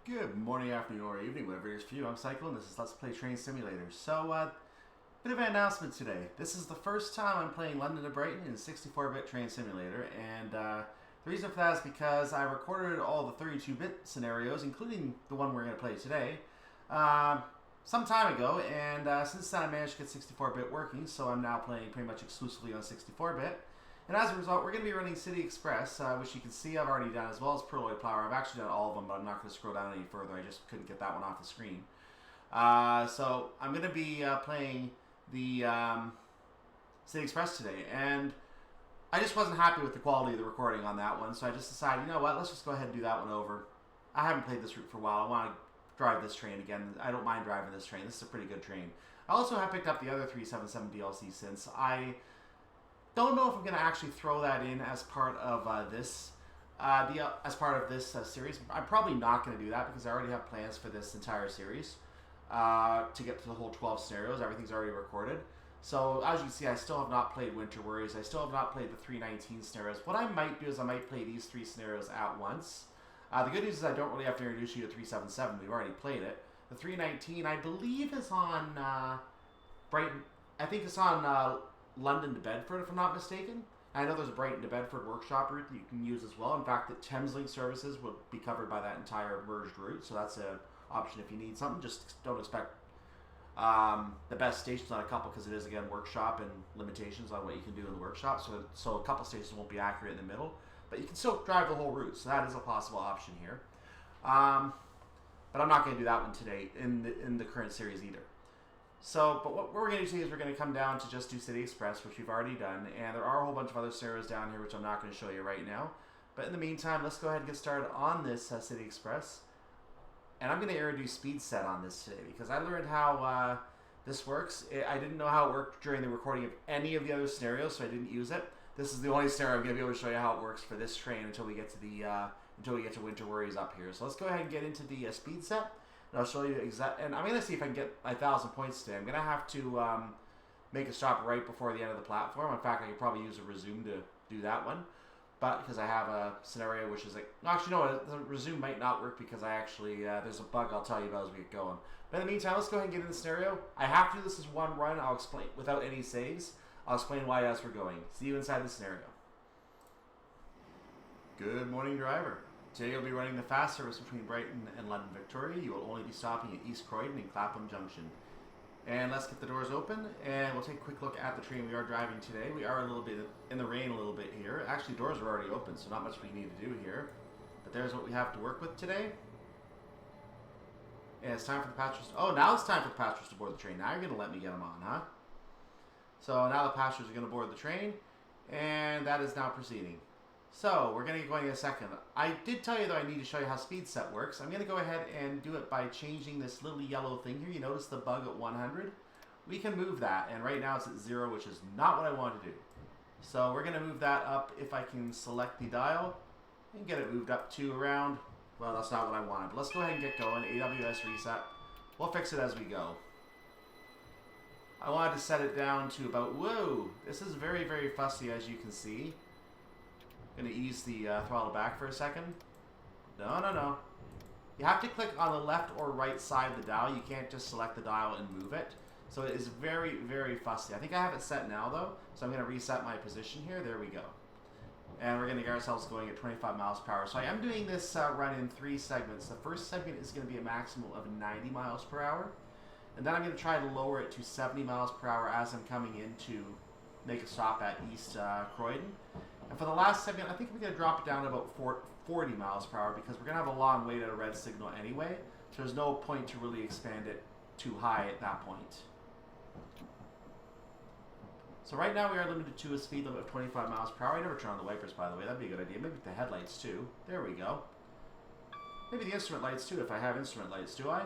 Good morning, afternoon, or evening, whatever it is for you. I'm Cycle, and this is Let's Play Train Simulator. So, bit of an announcement today. This is the first time I'm playing London to Brighton in 64-bit Train Simulator, and the reason for that is because I recorded all the 32-bit scenarios, including the one we're going to play today, some time ago, and since then I managed to get 64-bit working, so I'm now playing pretty much exclusively on 64-bit. And as a result, we're going to be running City Express, which you can see I've already done, as well as Purloy Plower. I've actually done all of them, but I'm not going to scroll down any further. I just couldn't get that one off the screen. So I'm going to be playing the City Express today, and I just wasn't happy with the quality of the recording on that one, so I just decided, you know what, let's just go ahead and do that one over. I haven't played this route for a while. I want to drive this train again. I don't mind driving this train. This is a pretty good train. I also have picked up the other 377 DLC since. I don't know if I'm going to actually throw that in as part of this series. I'm probably not going to do that because I already have plans for this entire series to get to the whole 12 scenarios. Everything's already recorded. So as you can see, I still have not played Winter Worries. I still have not played the 319 scenarios. What I might do is I might play these three scenarios at once. The good news is I don't really have to introduce you to 377. We've already played it. The 319, I believe, is on Brighton. I think it's on London to Bedford, if I'm not mistaken. I know there's a Brighton to Bedford workshop route that you can use as well. In fact, the Thameslink services will be covered by that entire merged route, so that's an option if you need something. Just don't expect the best stations on a couple, because it is, again, workshop and limitations on what you can do in the workshop. So a couple stations won't be accurate in the middle, but you can still drive the whole route, so that is a possible option here. But I'm not going to do that one today in the current series either. So, but what we're going to do today is we're going to come down to just do City Express, which we've already done, and there are a whole bunch of other scenarios down here, which I'm not going to show you right now. But in the meantime, let's go ahead and get started on this City Express. And I'm going to introduce speed set on this today, because I learned how this works. I didn't know how it worked during the recording of any of the other scenarios, so I didn't use it. This is the only scenario I'm going to be able to show you how it works for this train until we get to Winter Worries up here. So let's go ahead and get into the speed set. And I'll show you exactly, and I'm going to see if I can get 1,000 points today. I'm going to have to make a stop right before the end of the platform. In fact, I could probably use a resume to do that one. But because I have a scenario which is like, actually no, the resume might not work because I actually, there's a bug I'll tell you about as we get going. But in the meantime, let's go ahead and get in the scenario. I have to do this as one run. I'll explain, without any saves. I'll explain why as we're going. See you inside the scenario. Good morning, driver. Today you'll be running the fast service between Brighton and London Victoria. You will only be stopping at East Croydon and Clapham Junction. And let's get the doors open, and we'll take a quick look at the train we are driving today. We are a little bit in the rain a little bit here. Actually, doors are already open, so not much we need to do here. But there's what we have to work with today. And it's time for the passengers. Oh, now it's time for the passengers to board the train. Now you're going to let me get them on, huh? So now the passengers are going to board the train, and that is now proceeding. So, we're going to get going in a second. I did tell you, though, I need to show you how speed set works. I'm going to go ahead and do it by changing this little yellow thing here. You notice the bug at 100? We can move that, and right now it's at 0, which is not what I want to do. So, we're going to move that up if I can select the dial and get it moved up to around, well, that's not what I wanted. But let's go ahead and get going. AWS reset. We'll fix it as we go. I wanted to set it down to about, whoa, this is very, very fussy, as you can see. Going to ease the throttle back for a second. No. You have to click on the left or right side of the dial. You can't just select the dial and move it. So it is very, very fussy. I think I have it set now, though. So I'm going to reset my position here. There we go. And we're going to get ourselves going at 25 miles per hour. So I am doing this run in 3 segments. The first segment is going to be a maximum of 90 miles per hour. And then I'm going to try to lower it to 70 miles per hour as I'm coming in to make a stop at East Croydon. And for the last segment, I think we're going to drop it down to about 40 miles per hour because we're going to have a long wait at a red signal anyway. So there's no point to really expand it too high at that point. So right now we are limited to a speed limit of 25 miles per hour. I never turn on the wipers, by the way. That'd be a good idea. Maybe the headlights too. There we go. Maybe the instrument lights too, if I have instrument lights. Do I?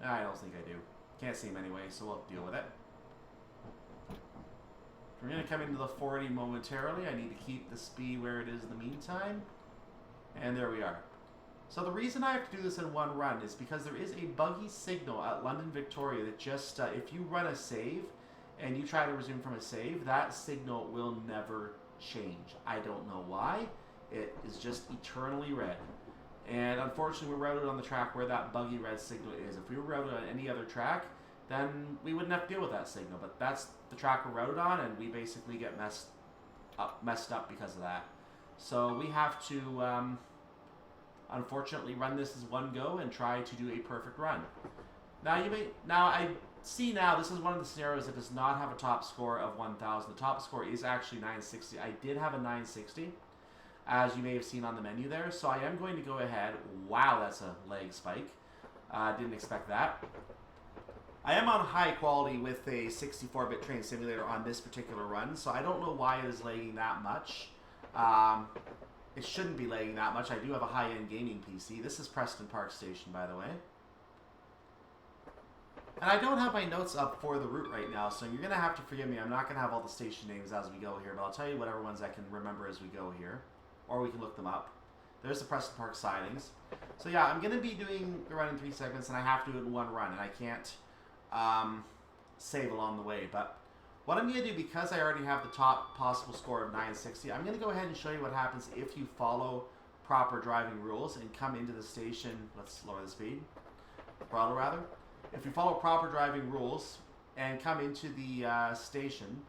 I don't think I do. Can't see them anyway, so we'll deal with it. We're going to come into the 40 momentarily. I need to keep the speed where it is in the meantime. And there we are. So the reason I have to do this in one run is because there is a buggy signal at London Victoria that just, if you run a save and you try to resume from a save, that signal will never change. I don't know why. It is just eternally red. And unfortunately, we're routed on the track where that buggy red signal is. If we were routed on any other track, then we wouldn't have to deal with that signal. But that's the track we're routed on, and we basically get messed up because of that. So we have to, unfortunately, run this as one go and try to do a perfect run. Now I see now this is one of the scenarios that does not have a top score of 1,000. The top score is actually 960. I did have a 960, as you may have seen on the menu there. So I am going to go ahead. Wow, that's a lag spike. Didn't expect that. I am on high quality with a 64-bit train simulator on this particular run, so I don't know why it is lagging that much. It shouldn't be lagging that much. I do have a high-end gaming PC. This is Preston Park Station, by the way. And I don't have my notes up for the route right now, so you're going to have to forgive me. I'm not going to have all the station names as we go here, but I'll tell you whatever ones I can remember as we go here. Or we can look them up. There's the Preston Park sidings. So yeah, I'm going to be doing the run in 3 segments, and I have to do it in one run, and I can't save along the way. But what I'm going to do, because I already have the top possible score of 960, I'm going to go ahead and show you what happens if you follow proper driving rules and come into the station. Let's lower the speed. Throttle, rather. If you follow proper driving rules and come into the station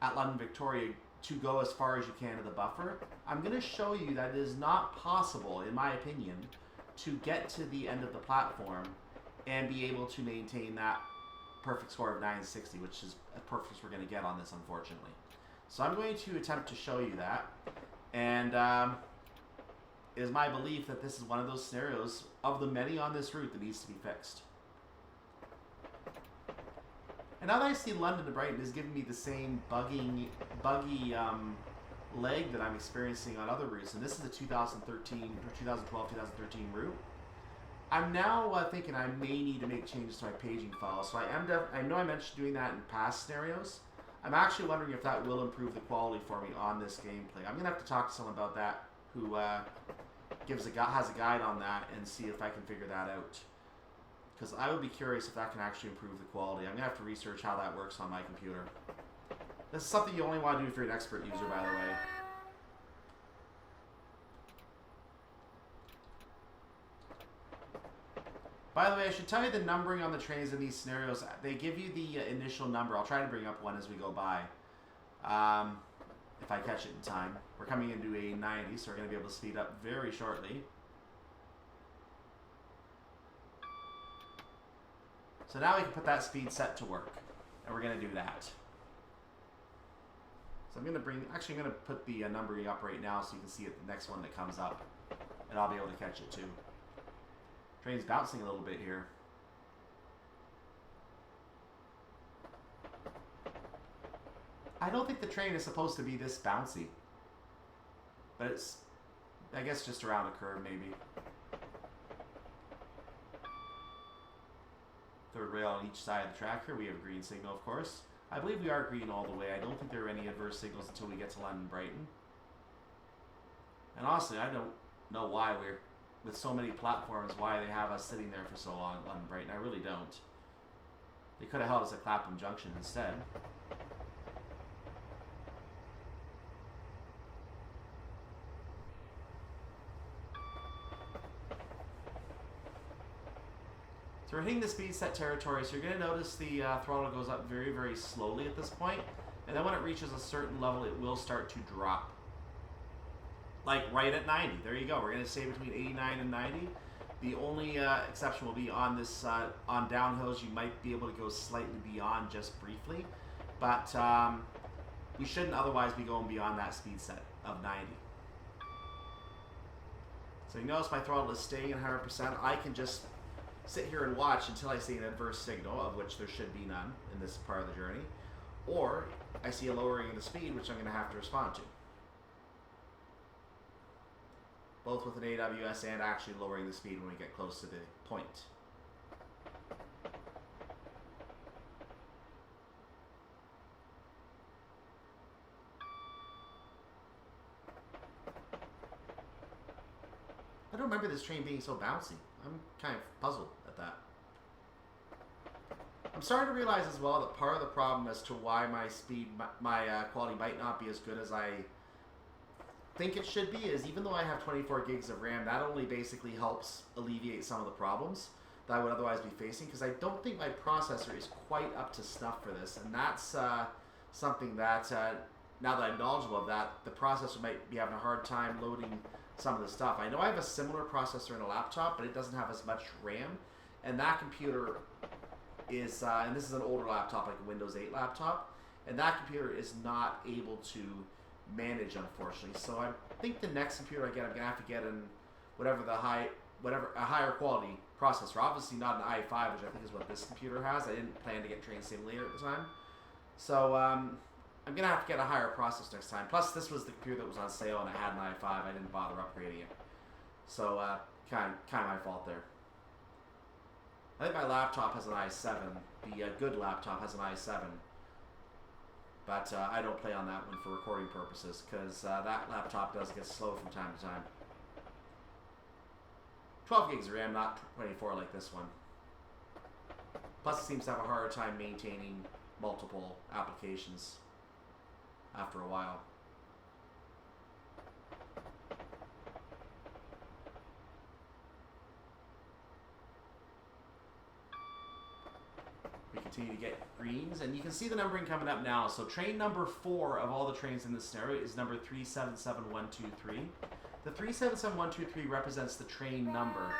at London Victoria to go as far as you can to the buffer, I'm going to show you that it is not possible, in my opinion, to get to the end of the platform and be able to maintain that perfect score of 960, which is as perfect as we're going to get on this, unfortunately. So I'm going to attempt to show you that, and it is my belief that this is one of those scenarios of the many on this route that needs to be fixed. And now that I see London to Brighton is giving me the same buggy lag that I'm experiencing on other routes, and this is the 2013 or 2012-2013 route. I'm now thinking I may need to make changes to my paging file. So I know I mentioned doing that in past scenarios. I'm actually wondering if that will improve the quality for me on this gameplay. I'm gonna have to talk to someone about that who has a guide on that and see if I can figure that out. Because I would be curious if that can actually improve the quality. I'm going to have to research how that works on my computer. This is something you only want to do if you're an expert user, by the way. By the way, I should tell you the numbering on the trains in these scenarios. They give you the initial number. I'll try to bring up one as we go by. If I catch it in time. We're coming into a 90, so we're going to be able to speed up very shortly. So now we can put that speed set to work, and we're going to do that. So I'm going to I'm going to put the numbering up right now so you can see it, the next one that comes up, and I'll be able to catch it too. Train's bouncing a little bit here. I don't think the train is supposed to be this bouncy, but it's, I guess, just around a curve maybe. Third rail on each side of the track here. We have a green signal, of course. I believe we are green all the way. I don't think there are any adverse signals until we get to London Brighton. And honestly, I don't know why we're, with so many platforms, why they have us sitting there for so long at London Brighton. I really don't. They could have held us at Clapham Junction instead. So we're hitting the speed set territory, so you're going to notice the throttle goes up very, very slowly at this point, and then when it reaches a certain level, it will start to drop. Like right at 90. There you go. We're going to stay between 89 and 90. The only exception will be on this on downhills. You might be able to go slightly beyond just briefly, but we shouldn't otherwise be going beyond that speed set of 90. So you notice my throttle is staying at 100%. I can just sit here and watch until I see an adverse signal, of which there should be none in this part of the journey, or I see a lowering in the speed, which I'm going to have to respond to. Both with an AWS and actually lowering the speed when we get close to the point. I don't remember this train being so bouncy. I'm kind of puzzled at that. I'm starting to realize as well that part of the problem as to why my speed, my quality might not be as good as I think it should be is, even though I have 24 gigs of RAM, that only basically helps alleviate some of the problems that I would otherwise be facing, because I don't think my processor is quite up to snuff for this, and that's something that, now that I'm knowledgeable of that, the processor might be having a hard time loading some of the stuff. I know I have a similar processor in a laptop, but it doesn't have as much RAM, and that computer is, and this is an older laptop, like a Windows 8 laptop, and that computer is not able to manage, unfortunately. So I think the next computer I get, I'm gonna have to get a higher quality processor. Obviously not an i5, which I think is what this computer has. I didn't plan to get Train Simulator at the time, so I'm gonna have to get a higher processor next time. Plus, this was the computer that was on sale, and I had an i5. I didn't bother upgrading it, so kind of my fault there. I think my laptop has an i7. The good laptop has an i7. But I don't play on that one for recording purposes, because that laptop does get slow from time to time. 12 gigs of RAM, not 24 like this one. Plus, it seems to have a harder time maintaining multiple applications after a while. We continue to get greens, and you can see the numbering coming up now. So train number 4 of all the trains in this scenario is number 377123. The 377123 represents the train number.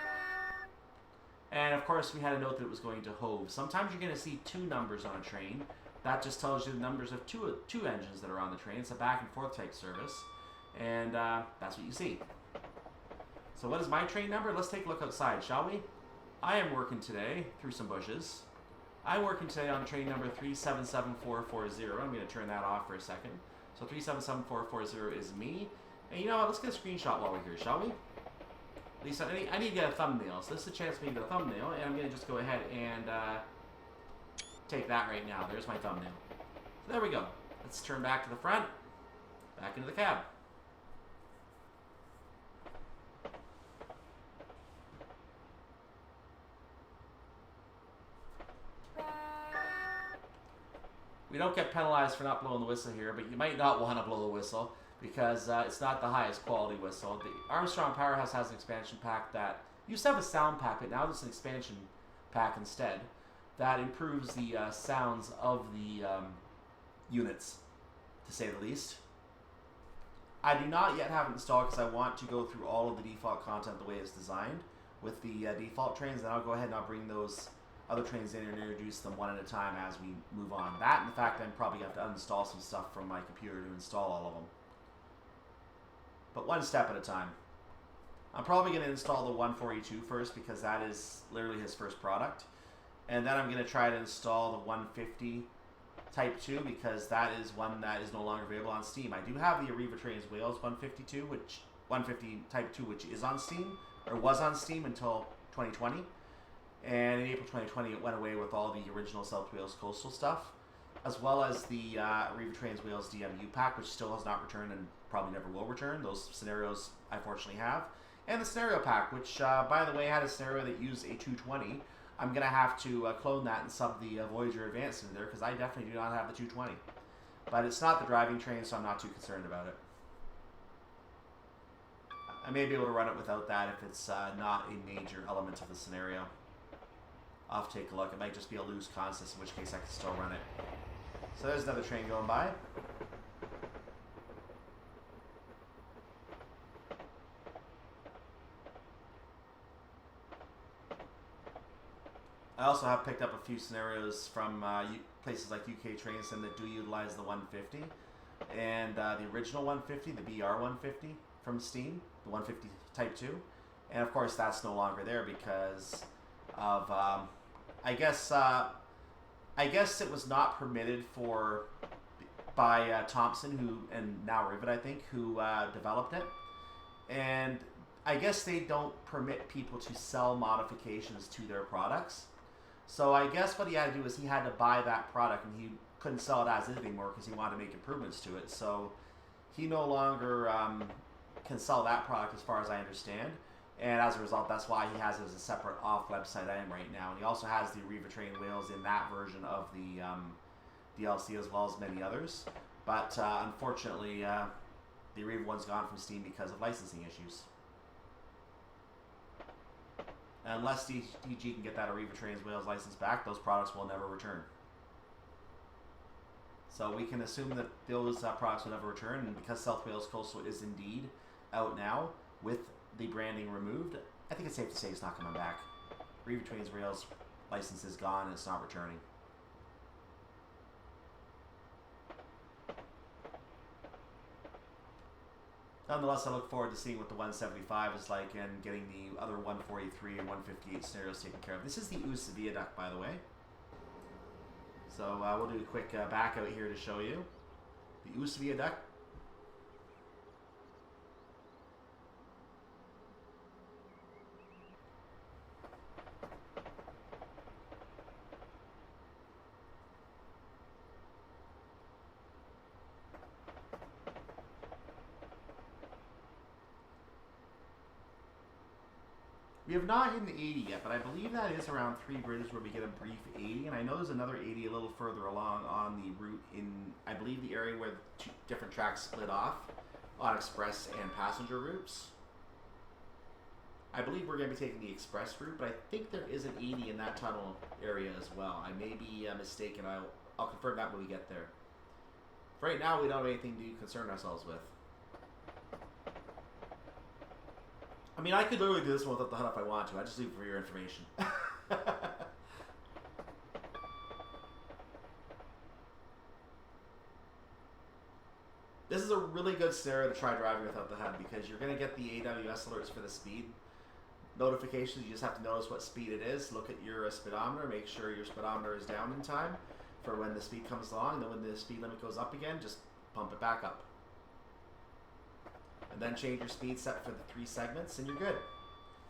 And of course, we had a note that it was going to Hove. Sometimes you're going to see 2 numbers on a train. That just tells you the numbers of two engines that are on the train. It's a back and forth type service. And that's what you see. So what is my train number? Let's take a look outside, shall we? I am working today through some bushes. I'm working today on train number 377440. I'm going to turn that off for a second. So 377440 is me. And you know what? Let's get a screenshot while we're here, shall we? At least I need to get a thumbnail. So this is a chance for me to get a thumbnail. And I'm going to just go ahead and take that right now. There's my thumbnail. So there we go. Let's turn back to the front. Back into the cab. We don't get penalized for not blowing the whistle here, but you might not want to blow the whistle because it's not the highest quality whistle. The Armstrong Powerhouse has an expansion pack that used to have a sound pack, but now there's an expansion pack instead that improves the sounds of the units, to say the least. I do not yet have it installed because I want to go through all of the default content the way it's designed with the default trains, and I'll go ahead and I'll bring those other trains in and introduce them one at a time as we move on. That and the fact I'm probably going to have to uninstall some stuff from my computer to install all of them. But one step at a time. I'm probably going to install the 142 first because that is literally his first product. And then I'm going to try to install the 150 Type 2 because that is one that is no longer available on Steam. I do have the Arriva Trains Wales 150 Type 2, which is on Steam, or was on Steam until 2020. And in April 2020, it went away with all the original South Wales coastal stuff, as well as the Arriva Trains Wales DMU pack, which still has not returned and probably never will return. Those scenarios I fortunately have. And the scenario pack, which, by the way, had a scenario that used a 220. I'm going to have to clone that and sub the Voyager Advanced in there, because I definitely do not have the 220. But it's not the driving train, so I'm not too concerned about it. I may be able to run it without that if it's not a major element of the scenario. I'll have to take a look. It might just be a loose consist, in which case I can still run it. So there's another train going by. I also have picked up a few scenarios from places like UK Train Sim that do utilize the 150. And the original 150, the BR 150 from Steam, the 150 Type 2. And of course that's no longer there because of... I guess it was not permitted by Thompson, and now Rivet, I think, who developed it. And I guess they don't permit people to sell modifications to their products. So I guess what he had to do is he had to buy that product, and he couldn't sell it as is anymore because he wanted to make improvements to it. So he no longer can sell that product, as far as I understand. And as a result, that's why he has it as a separate off-website item right now. And he also has the Arriva Train Wales in that version of the DLC, as well as many others. But unfortunately, The Arriva one's gone from Steam because of licensing issues. Unless DG can get that Arriva Trains Wales license back, those products will never return. So we can assume that those products will never return, and because South Wales Coastal is indeed out now with the branding removed, I think it's safe to say it's not coming back. Arriva Trains Wales license is gone and it's not returning. Nonetheless, I look forward to seeing what the 175 is like and getting the other 143 and 158 scenarios taken care of. This is the Ouse Viaduct, by the way. So we'll do a quick back out here to show you. The Ouse Viaduct. We have not hit an 80 yet, but I believe that is around 3 bridges where we get a brief 80, and I know there's another 80 a little further along on the route in, I believe, the area where the two different tracks split off on express and passenger routes. I believe we're going to be taking the express route, but I think there is an 80 in that tunnel area as well. I may be mistaken. I'll confirm that when we get there. For right now, we don't have anything to concern ourselves with. I mean, I could literally do this one without the HUD if I want to. I just leave it for your information. This is a really good scenario to try driving without the HUD because you're going to get the AWS alerts for the speed notifications. You just have to notice what speed it is. Look at your speedometer. Make sure your speedometer is down in time for when the speed comes along. And then when the speed limit goes up again, just pump it back up. And then change your speed set for the 3 segments, and you're good.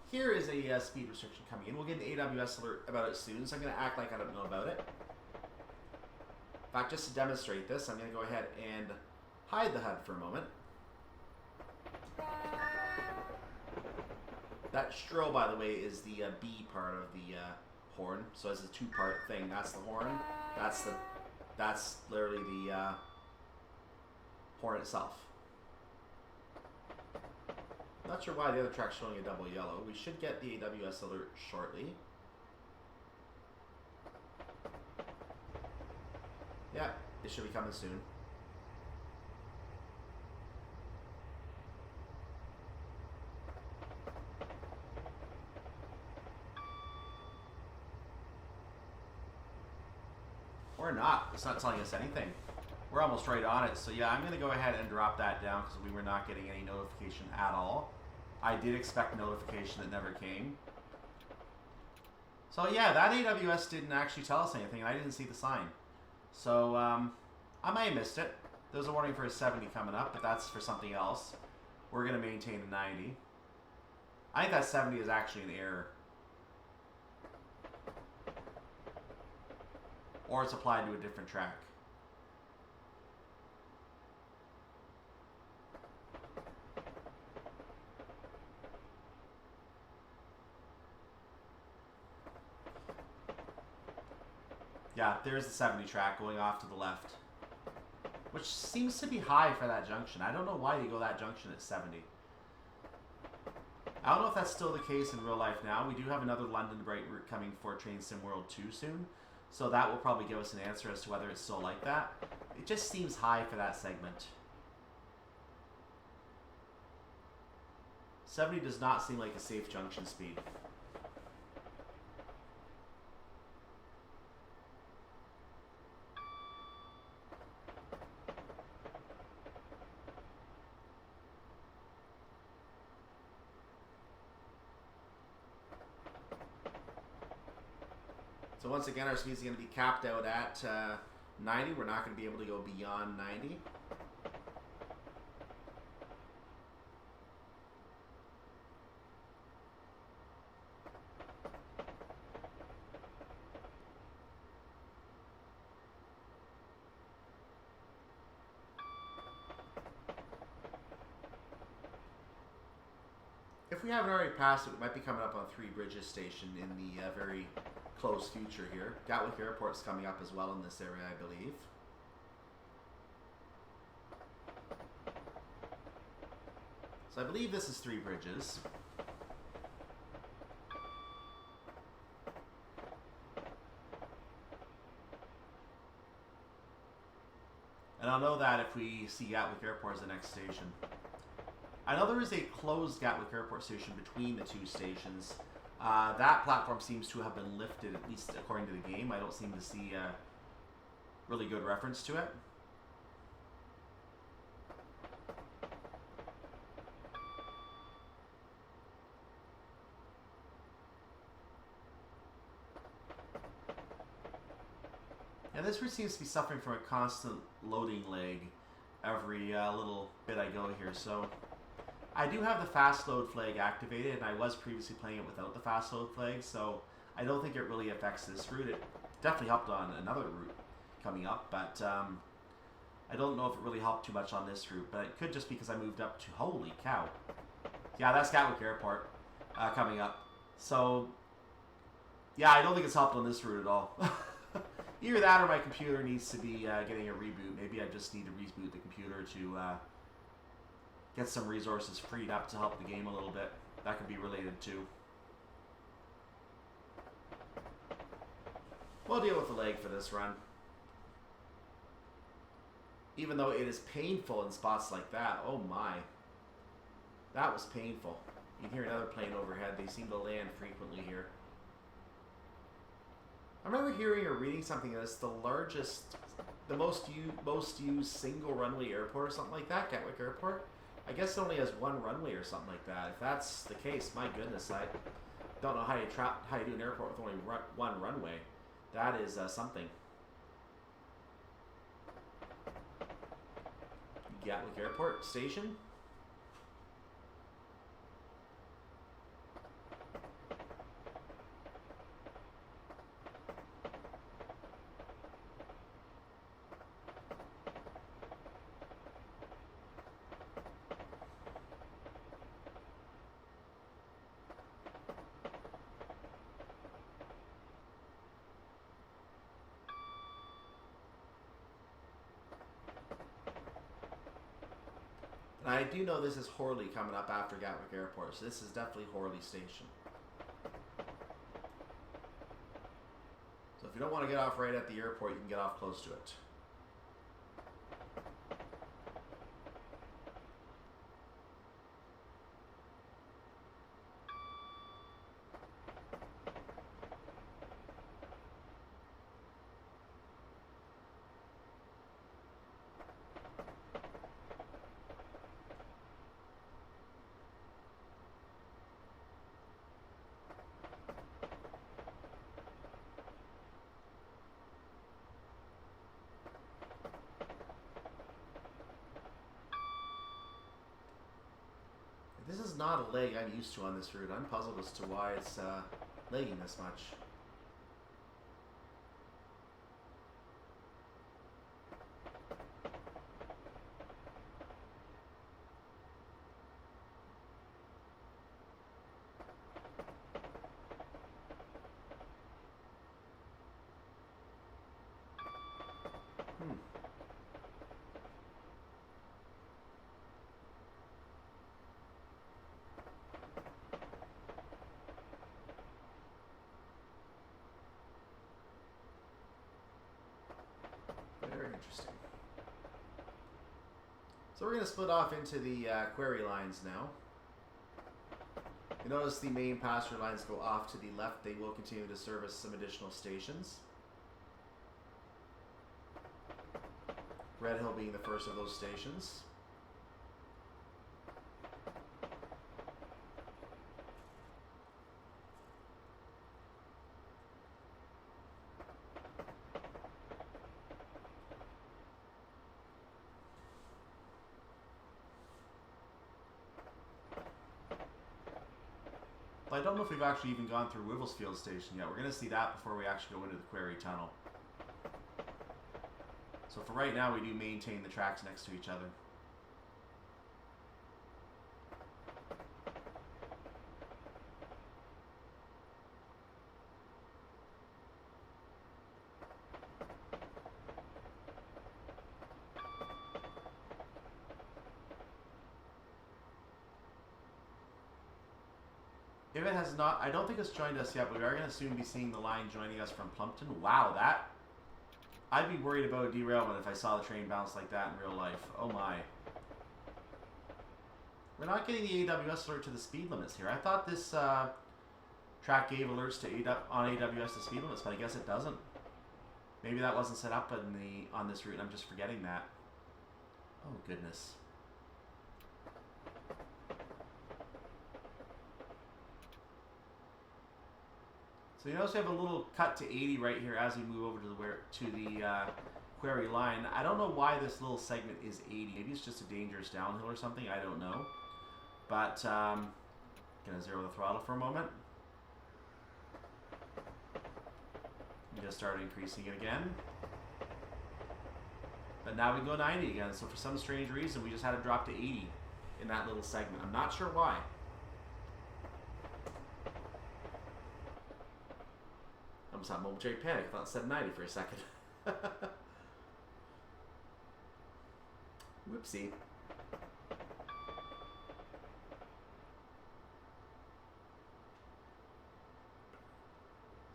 Here is a speed restriction coming in. We'll get an AWS alert about it soon, so I'm going to act like I don't know about it. In fact, just to demonstrate this, I'm going to go ahead and hide the HUD for a moment. That stroll, by the way, is the B part of the horn. So it's a 2-part thing. That's the horn. That's literally the horn itself. Not sure why the other track's showing a double yellow. We should get the AWS alert shortly. Yeah, it should be coming soon. Or not. It's not telling us anything. We're almost right on it. So yeah, I'm going to go ahead and drop that down because we were not getting any notification at all. I did expect notification that never came. So yeah, that AWS didn't actually tell us anything. I didn't see the sign. So I may have missed it. There's a warning for a 70 coming up, but that's for something else. We're going to maintain a 90. I think that 70 is actually an error. Or it's applied to a different track. Yeah, there's the 70 track going off to the left. Which seems to be high for that junction. I don't know why you go that junction at 70. I don't know if that's still the case in real life now. We do have another London Brighton route coming for Train Sim World 2 soon. So that will probably give us an answer as to whether it's still like that. It just seems high for that segment. 70 does not seem like a safe junction speed. So once again, our speed is going to be capped out at 90. We're not going to be able to go beyond 90. If we haven't already passed it, we might be coming up on 3 Bridges station in the very close future here. Gatwick Airport's coming up as well in this area, I believe. So I believe this is 3 bridges. And I'll know that if we see Gatwick Airport as the next station. I know there is a closed Gatwick Airport station between the 2 stations. That platform seems to have been lifted, at least according to the game. I don't seem to see a really good reference to it. And this route seems to be suffering from a constant loading lag every little bit I go here. So I do have the fast load flag activated, and I was previously playing it without the fast load flag, so I don't think it really affects this route. It definitely helped on another route coming up, but I don't know if it really helped too much on this route, but it could just because I moved up to, holy cow. Yeah, that's Gatwick Airport coming up. So, yeah, I don't think it's helped on this route at all. Either that or my computer needs to be getting a reboot. Maybe I just need to reboot the computer to get some resources freed up to help the game a little bit. That could be related too. We'll deal with the lag for this run. Even though it is painful in spots like that. Oh my. That was painful. You can hear another plane overhead. They seem to land frequently here. I remember hearing or reading something that it's the largest, the most used single runway airport or something like that, Gatwick Airport. I guess it only has 1 runway or something like that. If that's the case, my goodness, I don't know how you do an airport with only 1 runway. That is something. Gatwick Airport station. I do know this is Horley coming up after Gatwick Airport, so this is definitely Horley Station. So if you don't want to get off right at the airport, you can get off close to it. This is not a lag I'm used to on this route. I'm puzzled as to why it's lagging this much. Very interesting. So we're going to split off into the query lines now. You notice the main passenger lines go off to the left. They will continue to service some additional stations. Red Hill being the first of those stations. I don't know if we've actually even gone through Wivelsfield Station yet. We're going to see that before we actually go into the Quarry Tunnel. So for right now, we do maintain the tracks next to each other. If it has not, I don't think it's joined us yet, but we are going to soon be seeing the line joining us from Plumpton. Wow, that... I'd be worried about a derailment if I saw the train bounce like that in real life. Oh my. We're not getting the AWS alert to the speed limits here. I thought this track gave alerts to on AWS to speed limits, but I guess it doesn't. Maybe that wasn't set up on this route and I'm just forgetting that. Oh goodness. So you notice we have a little cut to 80 right here as we move over to the query line. I don't know why this little segment is 80. Maybe it's just a dangerous downhill or something. I don't know. But gonna zero the throttle for a moment. I'm gonna start increasing it again. But now we go 90 again. So for some strange reason, we just had to drop to 80 in that little segment. I'm not sure why. I almost had a momentary panic. I thought it said 90 for a second. Whoopsie.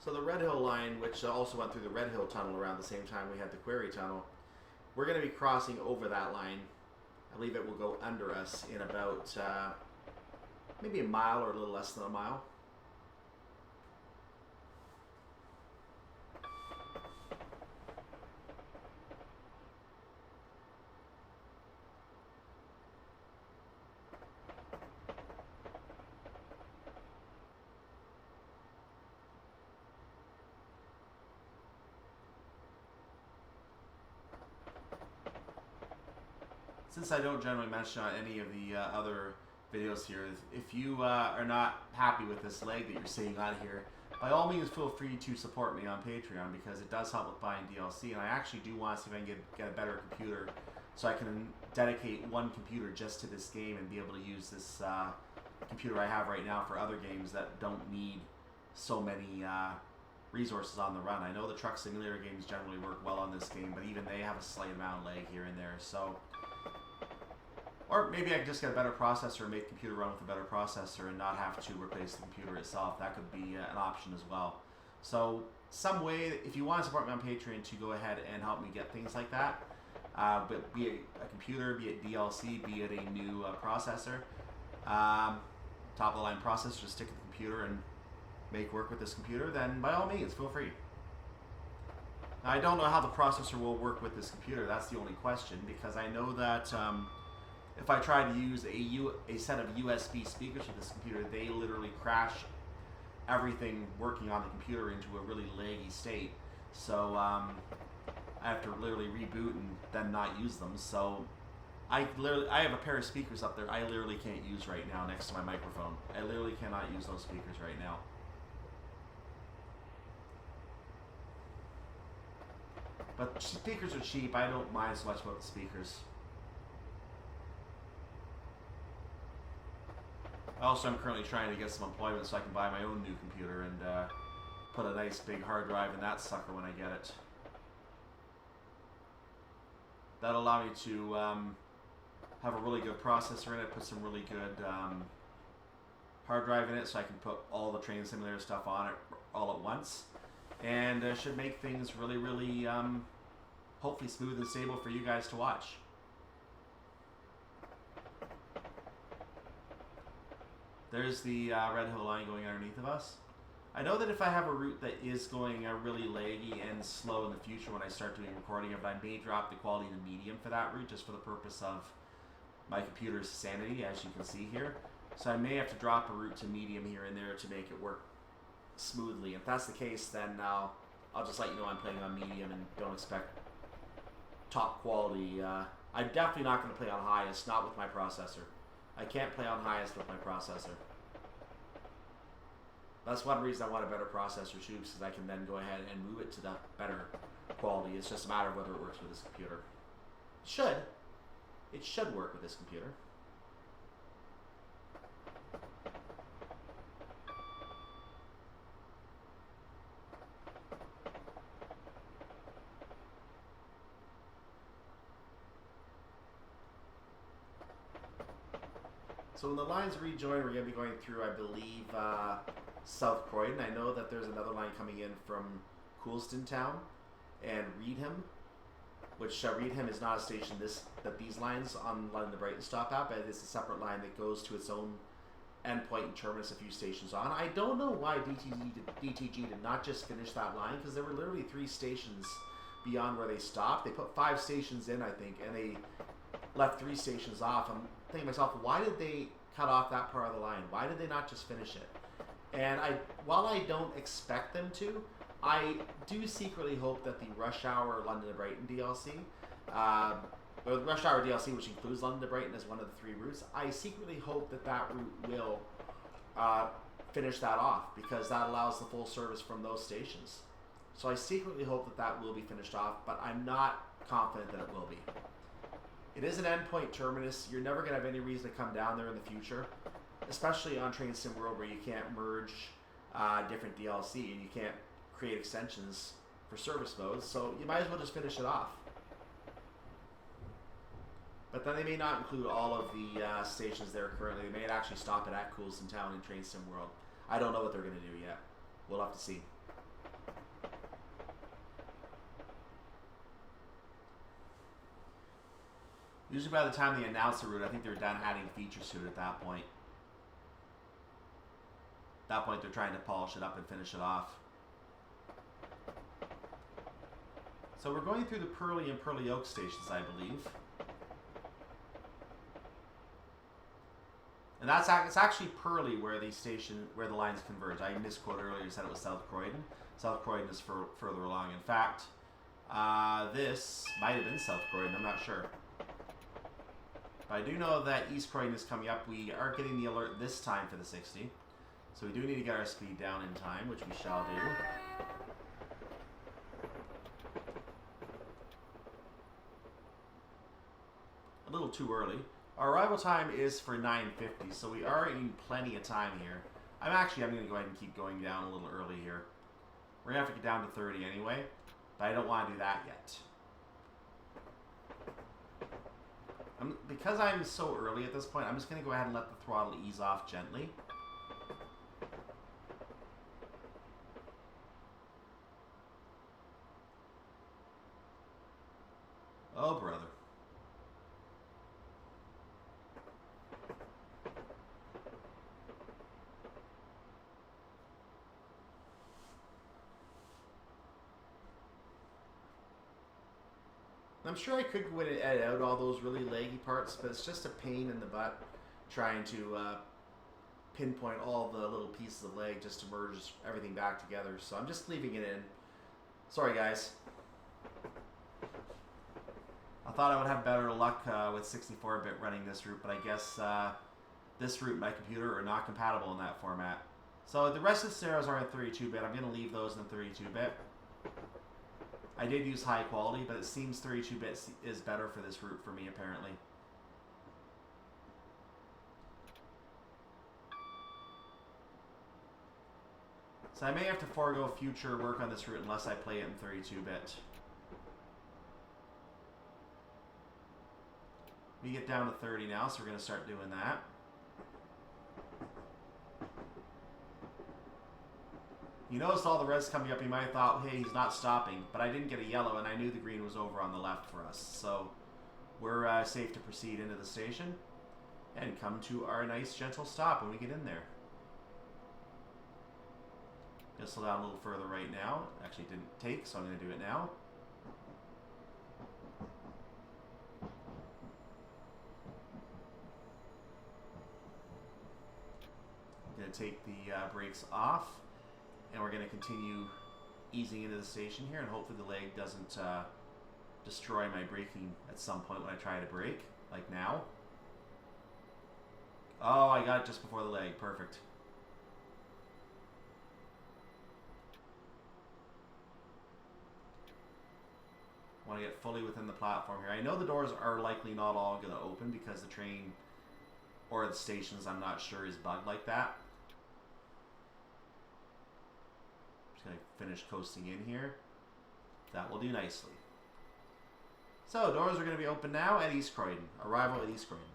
So the Red Hill line, which also went through the Red Hill tunnel around the same time we had the Quarry tunnel, we're going to be crossing over that line. I believe it will go under us in about maybe a mile or a little less than a mile. Since I don't generally mention on any of the other videos here, if you are not happy with this leg that you're seeing on here, by all means feel free to support me on Patreon because it does help with buying DLC, and I actually do want to see if I can get a better computer so I can dedicate one computer just to this game and be able to use this computer I have right now for other games that don't need so many resources on the run. I know the truck simulator games generally work well on this game, but even they have a slight amount of lag here and there, so... Or maybe I could just get a better processor and make the computer run with a better processor and not have to replace the computer itself. That could be an option as well. So some way, if you want to support me on Patreon, to go ahead and help me get things like that, but be it a computer, be it DLC, be it a new processor, top of the line processor, just stick to the computer and make work with this computer, then by all means, feel free. Now, I don't know how the processor will work with this computer. That's the only question, because I know that if I try to use a set of USB speakers with this computer, they literally crash everything working on the computer into a really laggy state. So I have to literally reboot and then not use them. So I have a pair of speakers up there I literally can't use right now next to my microphone. I literally cannot use those speakers right now. But speakers are cheap. I don't mind so much about the speakers. Also, I'm currently trying to get some employment so I can buy my own new computer and put a nice big hard drive in that sucker when I get it. That'll allow me to have a really good processor in it, put some really good hard drive in it so I can put all the train simulator stuff on it all at once. And should make things really, really hopefully smooth and stable for you guys to watch. There's the Red Hill line going underneath of us. I know that if I have a route that is going really laggy and slow in the future when I start doing recording of it, I may drop the quality to medium for that route just for the purpose of my computer's sanity, as you can see here. So I may have to drop a route to medium here and there to make it work smoothly. If that's the case, then I'll just let you know I'm playing on medium and don't expect top quality. I'm definitely not going to play on highest, not with my processor. I can't play on highest with my processor. That's one reason I want a better processor too, because I can then go ahead and move it to the better quality. It's just a matter of whether it works with this computer. It should work with this computer. So when the lines rejoin, we're going to be going through, I believe, South Croydon. I know that there's another line coming in from Coulston Town and Reedham, which Reedham is not a station that these lines on London to Brighton stop at, but it's a separate line that goes to its own endpoint and terminus a few stations on. I don't know why DTG did not just finish that line, because there were literally 3 stations beyond where they stopped. They put 5 stations in, I think, and they left 3 stations off. I'm thinking to myself, why did they cut off that part of the line? Why did they not just finish it? And while I don't expect them to, I do secretly hope that the Rush Hour London to Brighton DLC, or the Rush Hour DLC, which includes London to Brighton as one of the 3 routes, I secretly hope that that route will finish that off, because that allows the full service from those stations. So I secretly hope that that will be finished off, but I'm not confident that it will be. It is an endpoint terminus. You're never going to have any reason to come down there in the future, especially on Train Sim World, where you can't merge different DLC and you can't create extensions for service modes, so you might as well just finish it off. But then they may not include all of the stations there currently. They may actually stop it at Coulston Town and Train Sim World. I don't know what they're going to do yet. We'll have to see. Usually by the time they announce the route, I think they're done adding features to it at that point. At that point, they're trying to polish it up and finish it off. So we're going through the Purley and Purley Oak stations, I believe. And it's actually Purley where the lines converge. I misquoted earlier, said it was South Croydon. South Croydon is further along. In fact, this might have been South Croydon, I'm not sure. But I do know that East Croydon is coming up. We are getting the alert this time for the 60. So we do need to get our speed down in time, which we shall do. A little too early. Our arrival time is for 9:50, so we are in plenty of time here. I'm going to go ahead and keep going down a little early here. We're going to have to get down to 30 anyway, but I don't want to do that yet. Because I'm so early at this point, I'm just going to go ahead and let the throttle ease off gently. Oh, brother. I'm sure I could go in and edit out all those really laggy parts, but it's just a pain in the butt trying to pinpoint all the little pieces of lag just to merge everything back together. So I'm just leaving it in. Sorry, guys. I thought I would have better luck with 64-bit running this route, but I guess this route and my computer are not compatible in that format. So the rest of the scenarios are in 32-bit. I'm going to leave those in 32-bit. I did use high quality, but it seems 32-bit is better for this route for me, apparently. So I may have to forego future work on this route unless I play it in 32-bit. We get down to 30 now, so we're going to start doing that. You noticed all the reds coming up, you might have thought, hey, he's not stopping. But I didn't get a yellow, and I knew the green was over on the left for us. So we're safe to proceed into the station and come to our nice, gentle stop when we get in there. Gonna slow down a little further right now. Actually, it didn't take, so I'm going to do it now. I'm going to take the brakes off. And we're going to continue easing into the station here, and hopefully the leg doesn't destroy my braking at some point when I try to brake, like now. Oh, I got it just before the leg. Perfect. Want to get fully within the platform here. I know the doors are likely not all going to open because the train or the stations, I'm not sure, is bugged like that. Going to finish coasting in here. That will do nicely. So, doors are going to be open now at East Croydon. Arrival at East Croydon.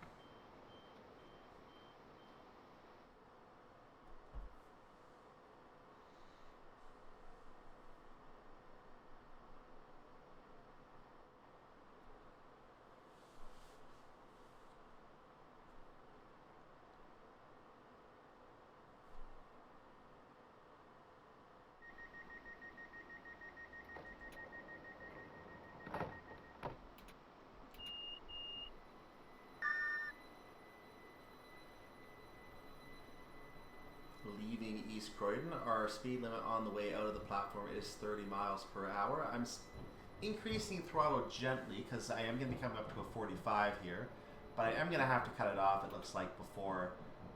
East Croydon. Our speed limit on the way out of the platform is 30 miles per hour. I'm increasing throttle gently because I am going to be coming up to a 45 here, but I am going to have to cut it off, it looks like, before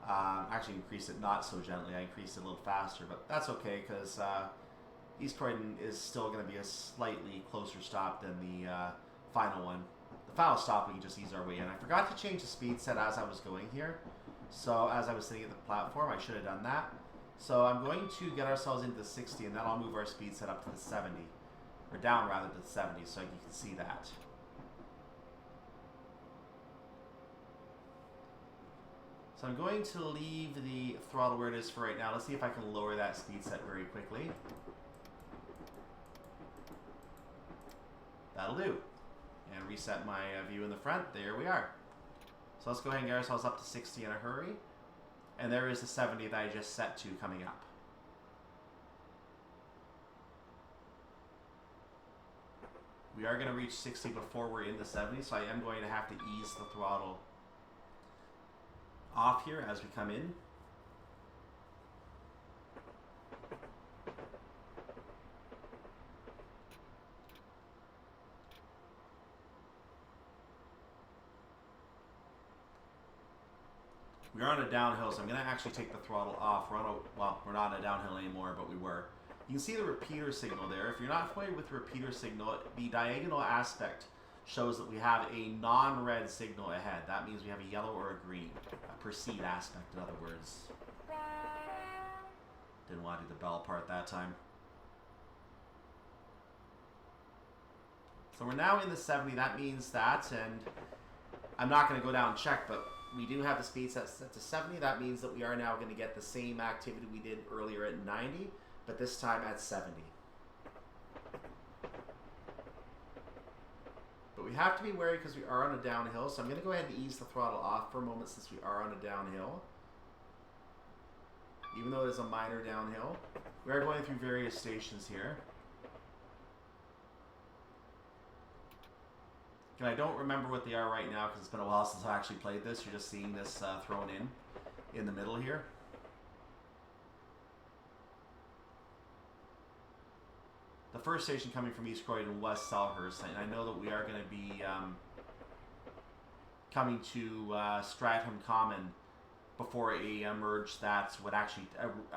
actually increase it not so gently. I increased it a little faster, but that's okay because East Croydon is still going to be a slightly closer stop than the final one. The final stop, we can just ease our way in. I forgot to change the speed set as I was going here. So as I was sitting at the platform, I should have done that. So I'm going to get ourselves into the 60, and then I'll move our speed set up to the 70. Or down, rather, to the 70, so you can see that. So I'm going to leave the throttle where it is for right now. Let's see if I can lower that speed set very quickly. That'll do. And reset my view in the front. There we are. So let's go ahead and get ourselves up to 60 in a hurry. And there is the 70 that I just set to coming up. We are going to reach 60 before we're in the 70, so I am going to have to ease the throttle off here as we come in. We're on a downhill, so I'm going to actually take the throttle off. We're not on a downhill anymore, but we were. You can see the repeater signal there. If you're not familiar with the repeater signal, the diagonal aspect shows that we have a non-red signal ahead. That means we have a yellow or a green. A proceed aspect, in other words. Didn't want to do the bell part that time. So we're now in the 70. That means that, and I'm not going to go down and check, but we do have the speed set to 70. That means that we are now going to get the same activity we did earlier at 90, but this time at 70. But we have to be wary because we are on a downhill, so I'm going to go ahead and ease the throttle off for a moment since we are on a downhill. Even though it is a minor downhill, we are going through various stations here. And I don't remember what they are right now because it's been a while since I actually played this. You're just seeing this thrown in the middle here. The first station coming from East Croydon was Selhurst, and I know that we are going to be coming to Stratham Common before a merge that would actually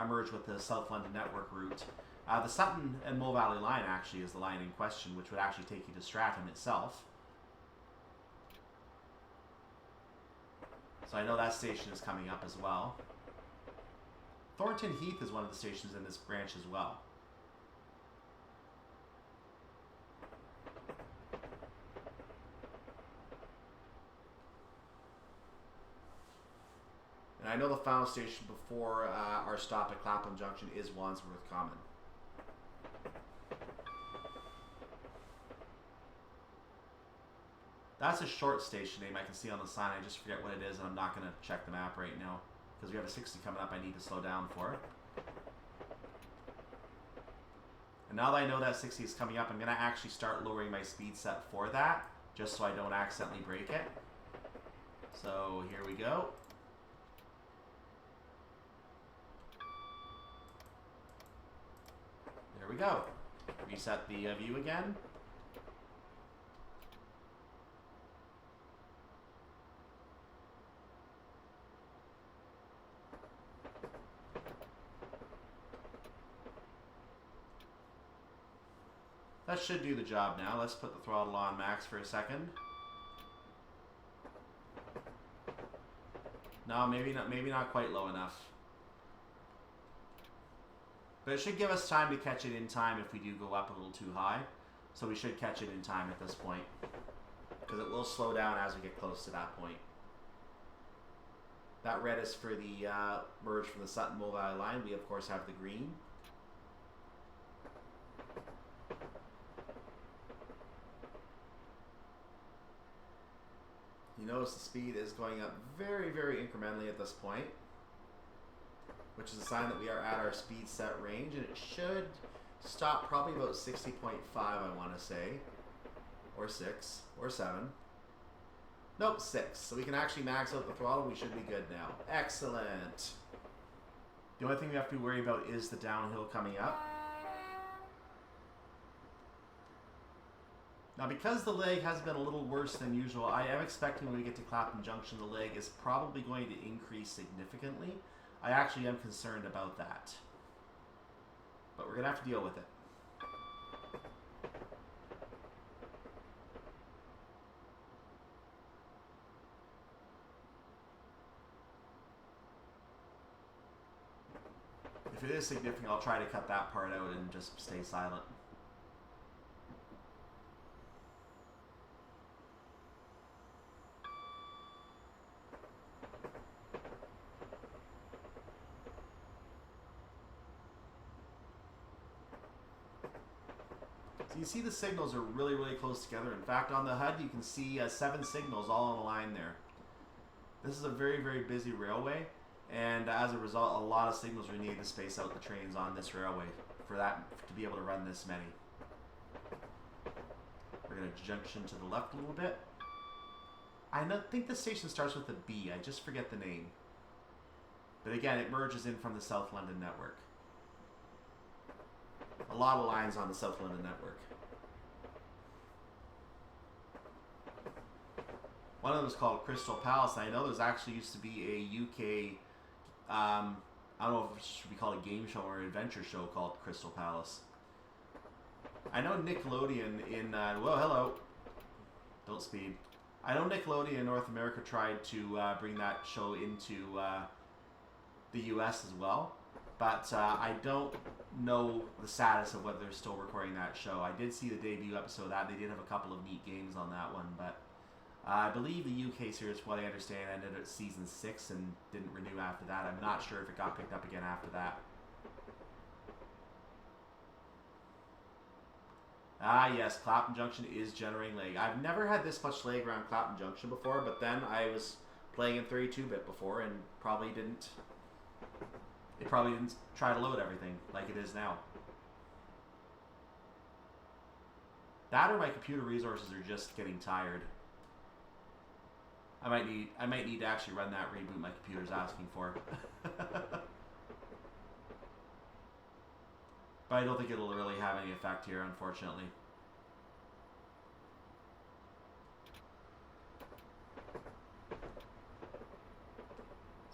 merge with the South London Network route. The Sutton and Mill Valley line actually is the line in question, which would actually take you to Stratham itself. So I know that station is coming up as well. Thornton Heath is one of the stations in this branch as well. And I know the final station before our stop at Clapham Junction is Wandsworth Common. That's a short station name I can see on the sign. I just forget what it is, and I'm not going to check the map right now because we have a 60 coming up I need to slow down for. And now that I know that 60 is coming up, I'm going to actually start lowering my speed set for that, just so I don't accidentally break it. So here we go. There we go. Reset the view again. That should do the job now. Let's put the throttle on max for a second. No, maybe not quite low enough. But it should give us time to catch it in time if we do go up a little too high. So we should catch it in time at this point, because it will slow down as we get close to that point. That red is for the merge from the Sutton Mill Valley line. We of course have the green. You notice the speed is going up very, very incrementally at this point, which is a sign that we are at our speed set range, and it should stop probably about 60.5, I want to say, or 6, or 7. Nope, 6. So we can actually max out the throttle. We should be good now. Excellent. The only thing we have to worry about is the downhill coming up. Now, because the leg has been a little worse than usual, I am expecting when we get to Clapham Junction, the leg is probably going to increase significantly. I actually am concerned about that. But we're going to have to deal with it. If it is significant, I'll try to cut that part out and just stay silent. So you see the signals are really, really close together. In fact, on the HUD, you can see 7 signals all on a line there. This is a very, very busy railway. And as a result, a lot of signals are needed to space out the trains on this railway for that to be able to run this many. We're going to junction to the left a little bit. I think the station starts with a B. I just forget the name. But again, it merges in from the South London network. A lot of lines on the South London network. One of them is called Crystal Palace, and I know there's actually used to be a UK, I don't know if it should be called a game show or an adventure show called Crystal Palace. I know Nickelodeon in, well, hello, don't speed. I know Nickelodeon in North America tried to bring that show into the US as well, but I don't know the status of whether they're still recording that show. I did see the debut episode of that. They did have a couple of neat games on that one, but I believe the UK series, from what I understand, ended at season 6 and didn't renew after that. I'm not sure if it got picked up again after that. Ah, yes, Clapham Junction is generating lag. I've never had this much lag around Clapham Junction before, but then I was playing in 32-bit before and probably didn't... It probably didn't try to load everything like it is now. That or my computer resources are just getting tired. I might need to actually run that reboot my computer's asking for. But I don't think it'll really have any effect here, unfortunately.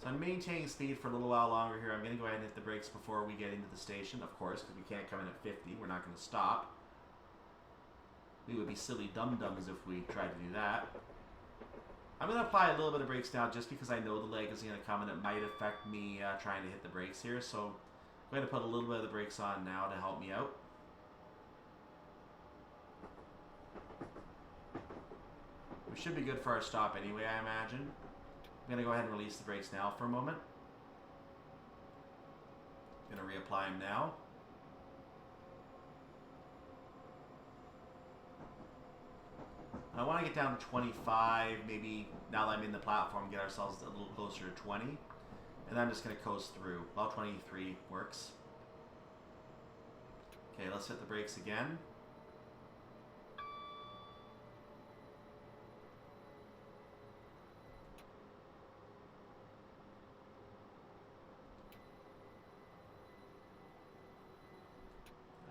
So I'm maintaining speed for a little while longer here. I'm going to go ahead and hit the brakes before we get into the station, of course, because we can't come in at 50. We're not going to stop. We would be silly dum-dums if we tried to do that. I'm going to apply a little bit of brakes now just because I know the leg is going to come and it might affect me trying to hit the brakes here. So I'm going to put a little bit of the brakes on now to help me out. We should be good for our stop anyway, I imagine. I'm going to go ahead and release the brakes now for a moment. I'm going to reapply them now. I want to get down to 25, maybe now that I'm in the platform, get ourselves a little closer to 20. And then I'm just going to coast through. Well, 23 works. Okay, let's hit the brakes again.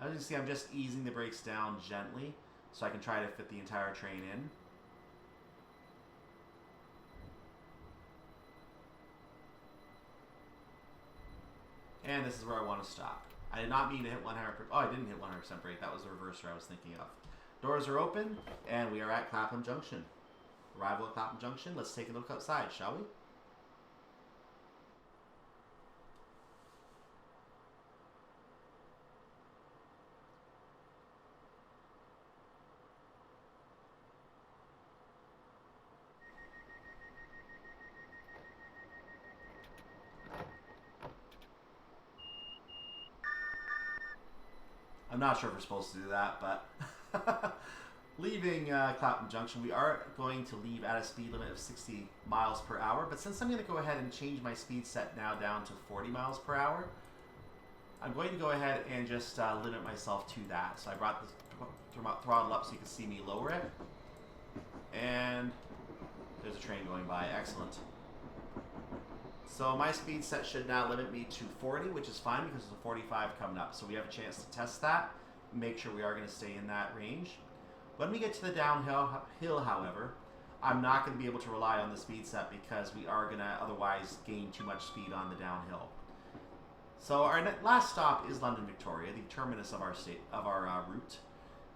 As you can see, I'm just easing the brakes down gently so I can try to fit the entire train in. And this is where I want to stop. I did not mean to hit 100%. Oh, I didn't hit 100% brake. That was the reverser I was thinking of. Doors are open, and we are at Clapham Junction. Arrival at Clapham Junction. Let's take a look outside, shall we? I'm not sure if we're supposed to do that, but leaving Clapham Junction, we are going to leave at a speed limit of 60 miles per hour. But since I'm going to go ahead and change my speed set now down to 40 miles per hour, I'm going to go ahead and just limit myself to that. So I brought the throttle up so you can see me lower it. And there's a train going by. Excellent. So my speed set should now limit me to 40, which is fine because there's a 45 coming up. So we have a chance to test that, make sure we are going to stay in that range. When we get to the downhill, however, I'm not going to be able to rely on the speed set because we are going to otherwise gain too much speed on the downhill. So our last stop is London Victoria, the terminus of our route.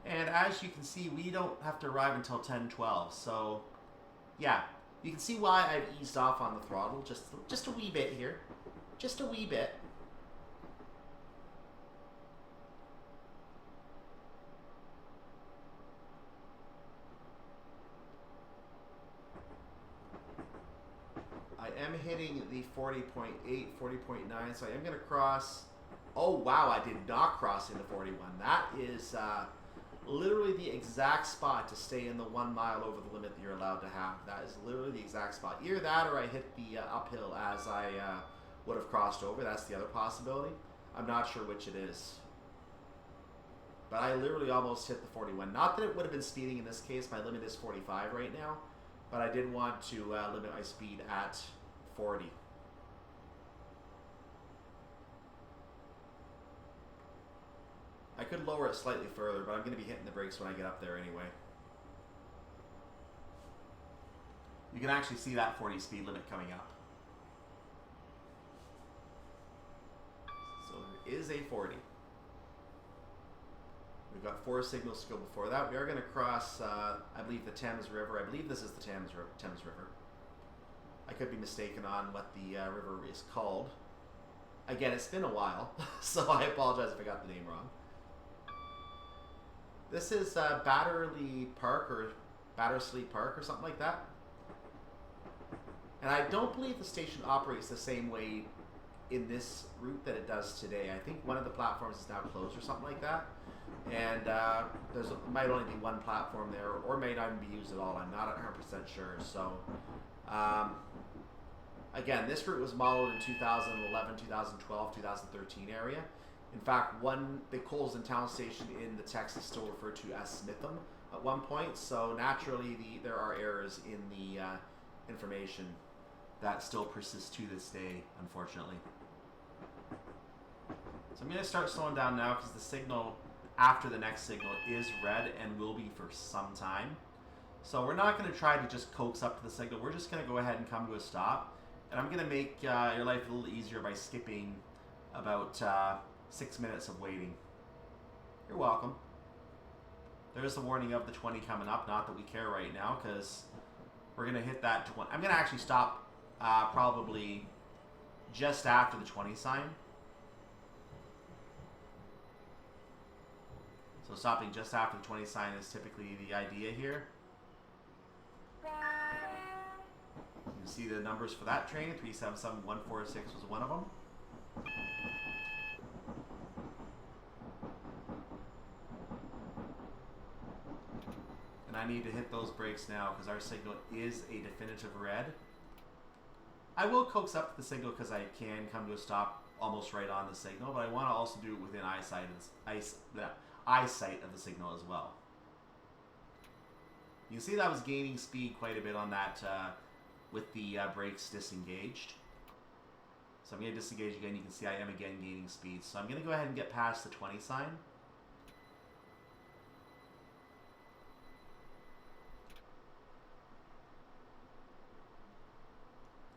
And as you can see, we don't have to arrive until 10:12. So yeah, you can see why I've eased off on the throttle just a wee bit here. Just a wee bit. I am hitting the 40.8, 40.9, so I am going to cross. Oh, wow, I did not cross into 41. That is literally the exact spot to stay in the 1 mile over the limit that you're allowed to have. That is literally the exact spot. Either that or I hit the uphill as I would have crossed over. That's the other possibility. I'm not sure which it is. But I literally almost hit the 41. Not that it would have been speeding in this case. My limit is 45 right now. But I did want to limit my speed at 40. I could lower it slightly further, but I'm going to be hitting the brakes when I get up there anyway. You can actually see that 40 speed limit coming up. So there is a 40. We've got 4 signals to go before that. We are going to cross, I believe, the Thames River. I believe this is the Thames River. I could be mistaken on what the river is called. Again, it's been a while, so I apologize if I got the name wrong. This is Battersley Park or something like that. And I don't believe the station operates the same way in this route that it does today. I think one of the platforms is now closed or something like that. And might only be one platform there, or may not even be used at all. I'm not 100% sure. So, again, this route was modeled in 2011, 2012, 2013 area. In fact, the Coles in Town station in the text is still referred to as Smitham at one point. So naturally, there are errors in the information that still persists to this day, unfortunately. So I'm going to start slowing down now because the signal after the next signal is red and will be for some time. So we're not going to try to just coax up to the signal. We're just going to go ahead and come to a stop. And I'm going to make your life a little easier by skipping about 6 minutes of waiting. You're welcome. There's the warning of the 20 coming up. Not that we care right now because we're going to hit that 20. I'm going to actually stop probably just after the 20 sign. So stopping just after the 20 sign is typically the idea here. You can see the numbers for that train. 377146 was one of them. And I need to hit those brakes now because our signal is a definitive red. I will coax up to the signal because I can come to a stop almost right on the signal, but I want to also do it within eyesight of the signal as well. You can see that I was gaining speed quite a bit on that with the brakes disengaged. So I'm going to disengage again. You can see I am again gaining speed. So I'm going to go ahead and get past the 20 sign.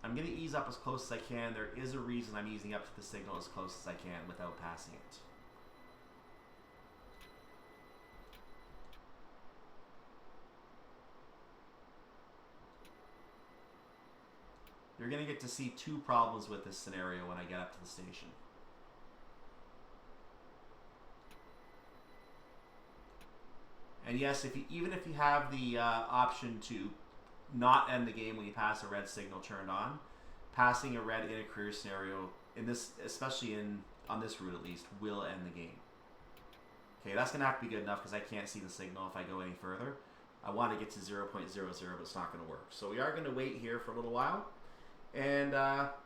I'm going to ease up as close as I can. There is a reason I'm easing up to the signal as close as I can without passing it. You're going to get to see 2 problems with this scenario when I get up to the station. And yes, even if you have the option to not end the game when you pass a red signal turned on, passing a red in a career scenario, especially on this route at least, will end the game. Okay, that's going to have to be good enough because I can't see the signal if I go any further. I want to get to 0.00, but it's not going to work. So we are going to wait here for a little while. And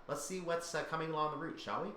let's see what's coming along the route, shall we?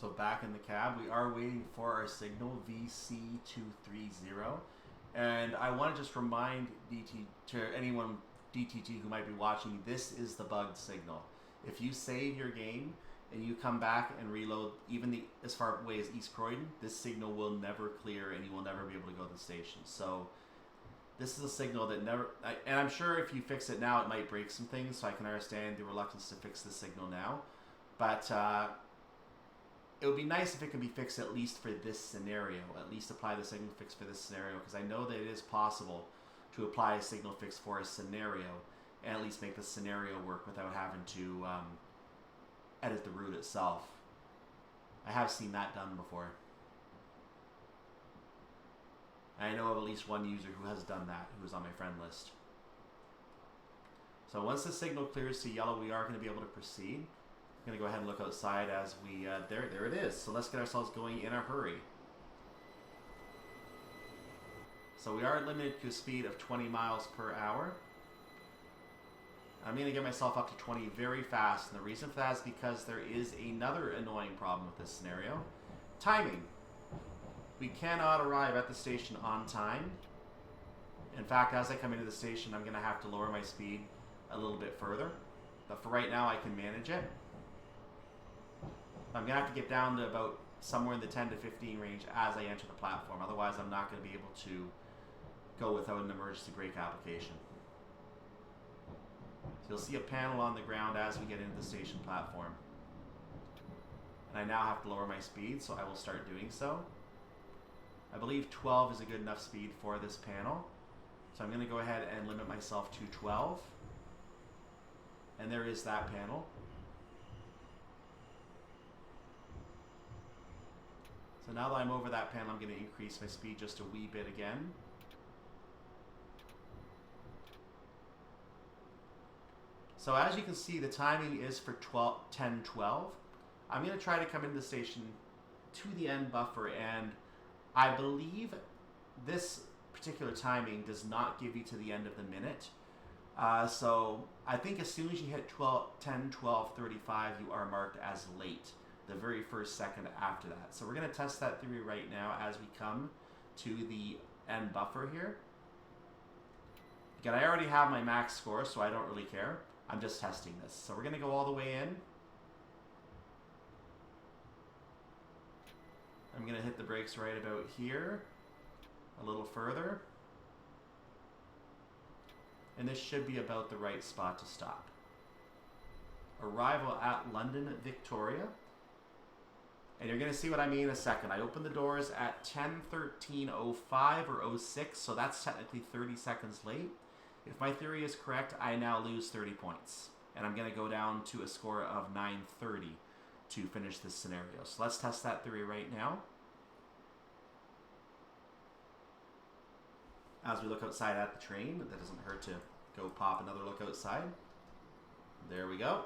So back in the cab, we are waiting for our signal VC230, and I want to just remind anyone DTG who might be watching, this is the bugged signal. If you save your game and you come back and reload even as far away as East Croydon, this signal will never clear and you will never be able to go to the station. So this is a signal that never, and I'm sure if you fix it now, it might break some things, so I can understand the reluctance to fix the signal now. But it would be nice if it could be fixed at least for this scenario, at least apply the signal fix for this scenario, because I know that it is possible to apply a signal fix for a scenario and at least make the scenario work without having to edit the route itself. I have seen that done before. I know of at least one user who has done that, who is on my friend list. So once the signal clears to yellow, we are going to be able to proceed. I'm going to go ahead and look outside as we, there it is. So let's get ourselves going in a hurry. So we are limited to a speed of 20 miles per hour. I'm going to get myself up to 20 very fast, and the reason for that is because there is another annoying problem with this scenario. Timing. We cannot arrive at the station on time. In fact, as I come into the station, I'm going to have to lower my speed a little bit further. But for right now, I can manage it. I'm going to have to get down to about somewhere in the 10 to 15 range as I enter the platform. Otherwise, I'm not going to be able to go without an emergency brake application. So you'll see a panel on the ground as we get into the station platform. And I now have to lower my speed, so I will start doing so. I believe 12 is a good enough speed for this panel. So I'm going to go ahead and limit myself to 12. And there is that panel. So now that I'm over that panel, I'm going to increase my speed just a wee bit again. So as you can see, the timing is for 10:12. I'm going to try to come into the station to the end buffer, and I believe this particular timing does not give you to the end of the minute. So I think as soon as you hit 10:12:35, you are marked as late, the very first second after that. So we're going to test that theory right now as we come to the end buffer here. Again, I already have my max score, so I don't really care. I'm just testing this. So we're going to go all the way in. I'm going to hit the brakes right about here, a little further. And this should be about the right spot to stop. Arrival at London, Victoria. And you're going to see what I mean in a second. I opened the doors at 10:13:05 or 06, so that's technically 30 seconds late. If my theory is correct, I now lose 30 points. And I'm going to go down to a score of 930 to finish this scenario. So let's test that theory right now. As we look outside at the train, that doesn't hurt to go pop another look outside. There we go.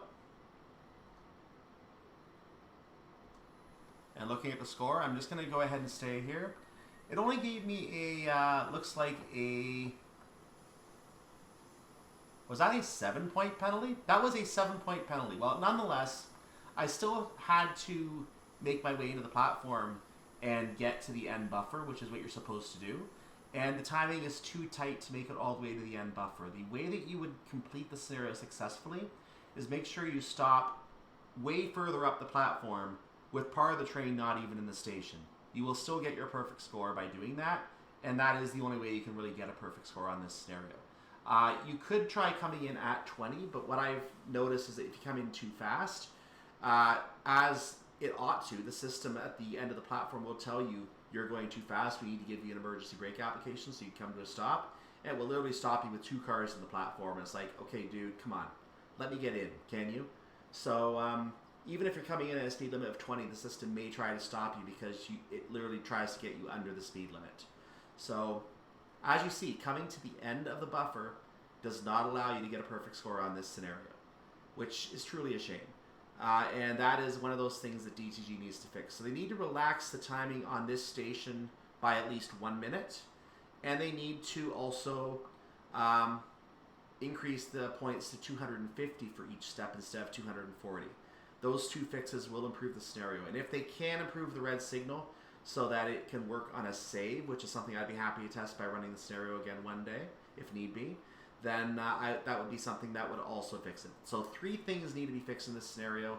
And looking at the score, I'm just going to go ahead and stay here. It only gave me a, looks like a, was that a 7-point penalty? That was a 7-point penalty. Well, nonetheless, I still had to make my way into the platform and get to the end buffer, which is what you're supposed to do. And the timing is too tight to make it all the way to the end buffer. The way that you would complete the scenario successfully is make sure you stop way further up the platform with part of the train not even in the station. You will still get your perfect score by doing that, and that is the only way you can really get a perfect score on this scenario. You could try coming in at 20, but what I've noticed is that if you come in too fast, as it ought to, the system at the end of the platform will tell you you're going too fast. We need to give you an emergency brake application so you come to a stop. And it will literally stop you with 2 cars in the platform. And it's like, okay, dude, come on. Let me get in, can you? So even if you're coming in at a speed limit of 20, the system may try to stop you because it literally tries to get you under the speed limit. So as you see, coming to the end of the buffer does not allow you to get a perfect score on this scenario, which is truly a shame. And that is one of those things that DTG needs to fix. So they need to relax the timing on this station by at least 1 minute. And they need to also increase the points to 250 for each step instead of 240. those two fixes will improve the scenario. And if they can improve the red signal so that it can work on a save, which is something I'd be happy to test by running the scenario again one day, if need be, then that would be something that would also fix it. So 3 things need to be fixed in this scenario.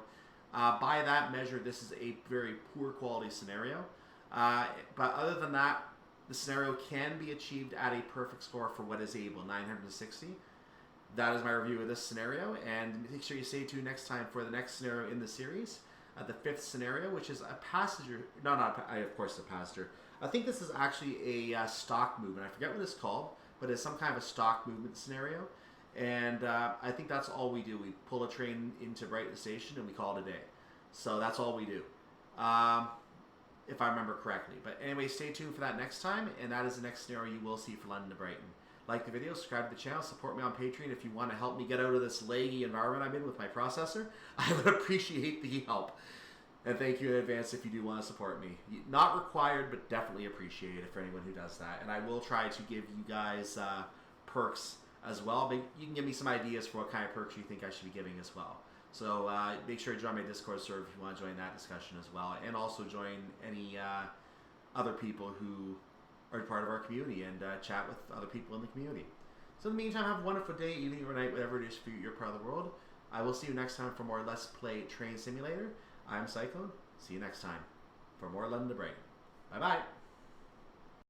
By that measure, this is a very poor quality scenario. But other than that, the scenario can be achieved at a perfect score for what is able, 960. That is my review of this scenario, and make sure you stay tuned next time for the next scenario in the series, the 5th scenario, which is a passenger. No, not of course a passenger. I think this is actually a stock movement. I forget what it's called, but it's some kind of a stock movement scenario. And I think that's all we do. We pull a train into Brighton station and we call it a day. So that's all we do, if I remember correctly. But anyway, stay tuned for that next time, and that is the next scenario you will see for London to Brighton. Like the video, subscribe to the channel, support me on Patreon if you want to help me get out of this laggy environment I'm in with my processor. I would appreciate the help. And thank you in advance if you do want to support me. Not required, but definitely appreciated for anyone who does that. And I will try to give you guys perks as well. But you can give me some ideas for what kind of perks you think I should be giving as well. So make sure to join my Discord server if you want to join that discussion as well. And also join any other people who are part of our community and chat with other people in the community. So in the meantime, have a wonderful day, evening, or night, whatever it is for your part of the world. I will see you next time for more Let's Play Train Simulator. I'm Cyclone. See you next time for more London to Brighton. Bye-bye.